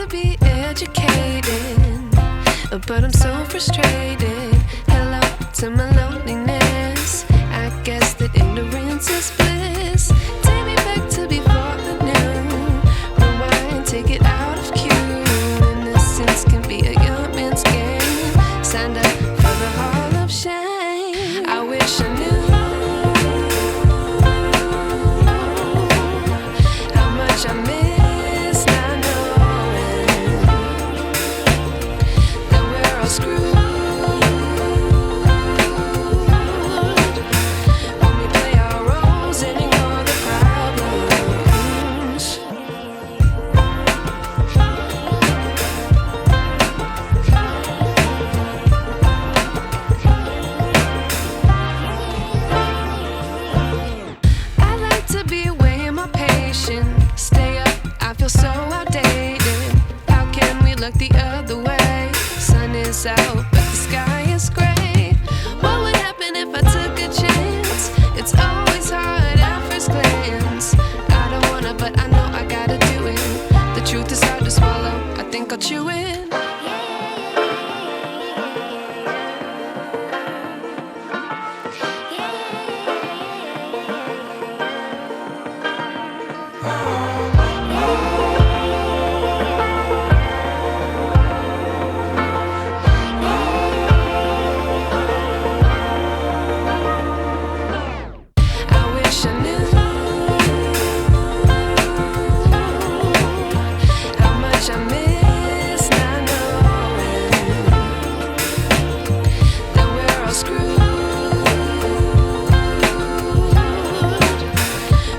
be educated, but I'm so frustrated. Hello to my loneliness. I guess that ignorance is bliss. Take me back to before I knew. Rewind, take it out of cue. Innocence can be a young man's game. Signed up for the hall of shame. I wish I knew how much I miss not knowing that we're all screwed. When we play our roles and ignore the problems. I like to be away in my patience. Stay up, I feel so outdated. How can we look the other way? Sun is out, but the sky is gray. What would happen if I took a chance? It's always hard at first glance. I don't wanna, but I know I gotta do it. The truth is hard to swallow, I think I'll chew it. I wish I knew how much I miss not knowing that we're all screwed.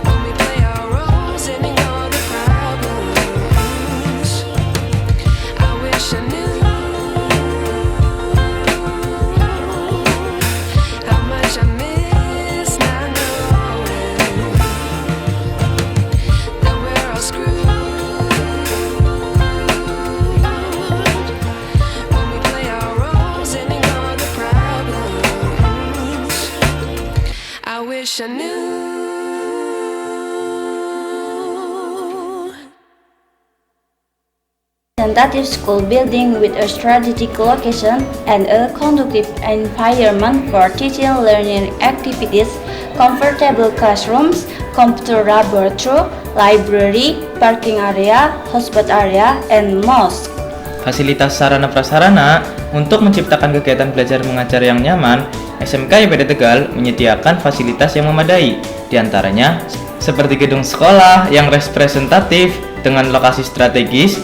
When we play our roles and ignore the problems. I wish I knew how much I miss not knowing that we're all screwed. When we play our roles and ignore the problems. I wish I knew. Representative school building with a strategic location and a conducive environment for teaching learning activities, comfortable classrooms, computer laboratory, library, parking area, hospital area, and mosque. Fasilitas sarana prasarana untuk menciptakan kegiatan belajar mengajar yang nyaman, SMK YPT Tegal menyediakan fasilitas yang memadai, diantaranya seperti gedung sekolah yang representatif dengan lokasi strategis,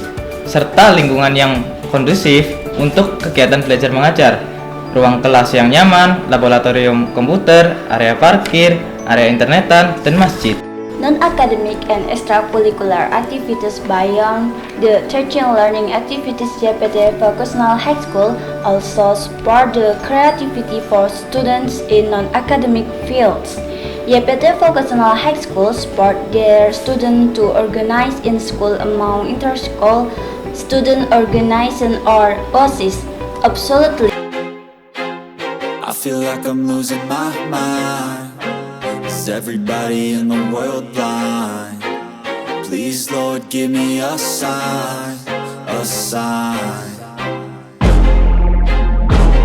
serta lingkungan yang kondusif untuk kegiatan belajar mengajar, ruang kelas yang nyaman, laboratorium komputer, area parkir, area internetan, dan masjid. Non-academic and extracurricular activities beyond the teaching learning activities YPT Vocational High School also support the creativity for students in non-academic fields. YPT Vocational High School support their students to organize in school among inter-school student organization or OSIS. Absolutely. I feel like I'm losing my mind. Is everybody in the world blind? Please, Lord, give me a sign, a sign.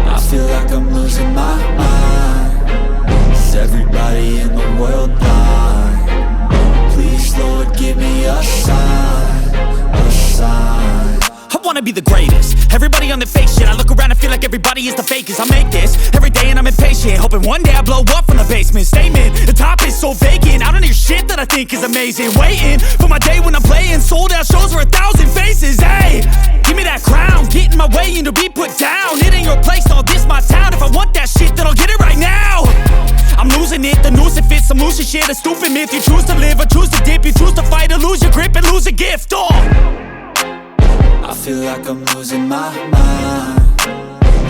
I feel like I'm losing my mind. Is everybody in the world blind? Please, Lord, give me a sign, a sign. I wanna be the greatest. Everybody on the fake shit. I look around and feel like everybody is the fakest. I make this every day and I'm impatient, hoping one day I blow up from the basement. Statement, the top is so vacant. I don't hear shit that I think is amazing. Waiting for my day when I'm playing sold out shows for 1,000 faces. Hey, give me that crown, get in my way and to be put down. It ain't your place, no, this my town. If I want that shit, then I'll get it right now. I'm losing it, the noose it fits. Some losing shit, a stupid myth. You choose to live or choose to dip. You choose to fight or lose your grip and lose a gift. Oh, I feel like I'm losing my mind.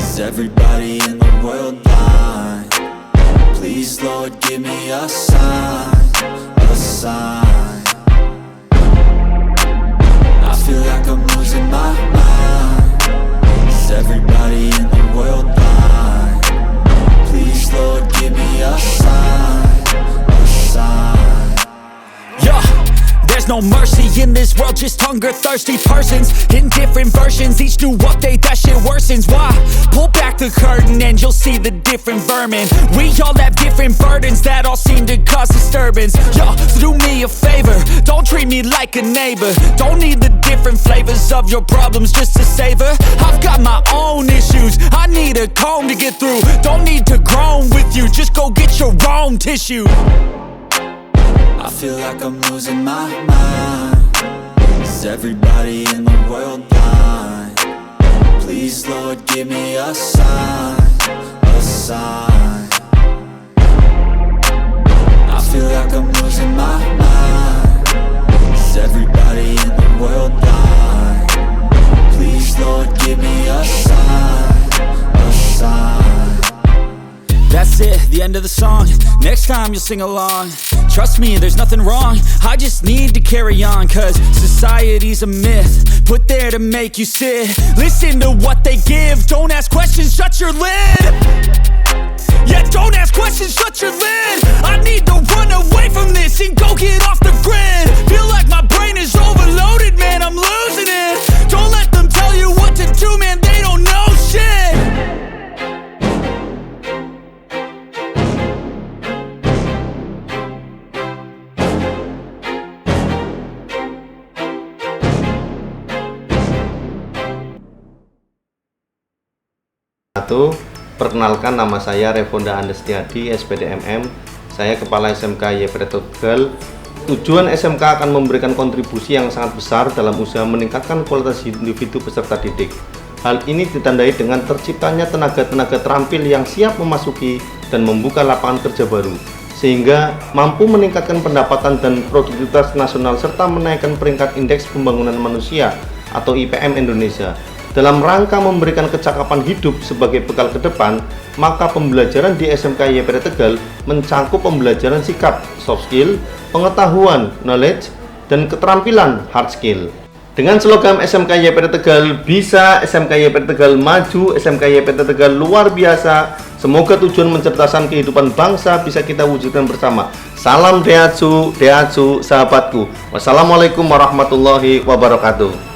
Is everybody in the world blind? Please, Lord, give me a sign, a sign. I feel like I'm losing my mind. Is everybody in the world blind? Please, Lord, give me a sign, a sign. yeah. There's no mercy in this world, just hunger-thirsty persons in different versions, each new update that shit worsens. Why? Pull back the curtain and you'll see the different vermin. We all have different burdens that all seem to cause disturbance. Yo, so do me a favor, don't treat me like a neighbor. Don't need the different flavors of your problems just to savor. I've got my own issues, I need a comb to get through. Don't need to groan with you, just go get your own tissue. I feel like I'm losing my mind. Is everybody in the world blind? Please, Lord, give me a sign, a sign. I feel like I'm losing my mind. Is everybody in the world blind? Please, Lord, give me a sign, a sign. That's it, the end of the song. Next time you'll sing along. Trust me, there's nothing wrong, I just need to carry on. Cause society's a myth, put there to make you sit. Listen to what they give, don't ask questions, shut your lid. Yeah, don't ask questions, shut your lid. I need to run away from this and go get off the grid. Feel like my brain is overloaded, man, I'm losing it. Don't let them tell you what to do, man, they don't know shit. Perkenalkan, nama saya Budaya Industri SPDMM. Saya Kepala SMK YPT Tegal. Tujuan SMK akan memberikan kontribusi yang sangat besar dalam usaha meningkatkan kualitas individu peserta didik. Hal ini ditandai dengan terciptanya tenaga-tenaga terampil yang siap memasuki dan membuka lapangan kerja baru, sehingga mampu meningkatkan pendapatan dan produktivitas nasional serta menaikkan peringkat Indeks Pembangunan Manusia atau IPM Indonesia. Dalam rangka memberikan kecakapan hidup sebagai bekal ke depan, maka pembelajaran di SMK YPT Tegal mencakup pembelajaran sikap soft skill, pengetahuan knowledge, dan keterampilan hard skill. Dengan slogan SMK YPT Tegal bisa, SMK YPT Tegal maju, SMK YPT Tegal luar biasa. Semoga tujuan mencerdaskan kehidupan bangsa bisa kita wujudkan bersama. Salam daihatsu, daihatsu sahabatku. Wassalamualaikum warahmatullahi wabarakatuh.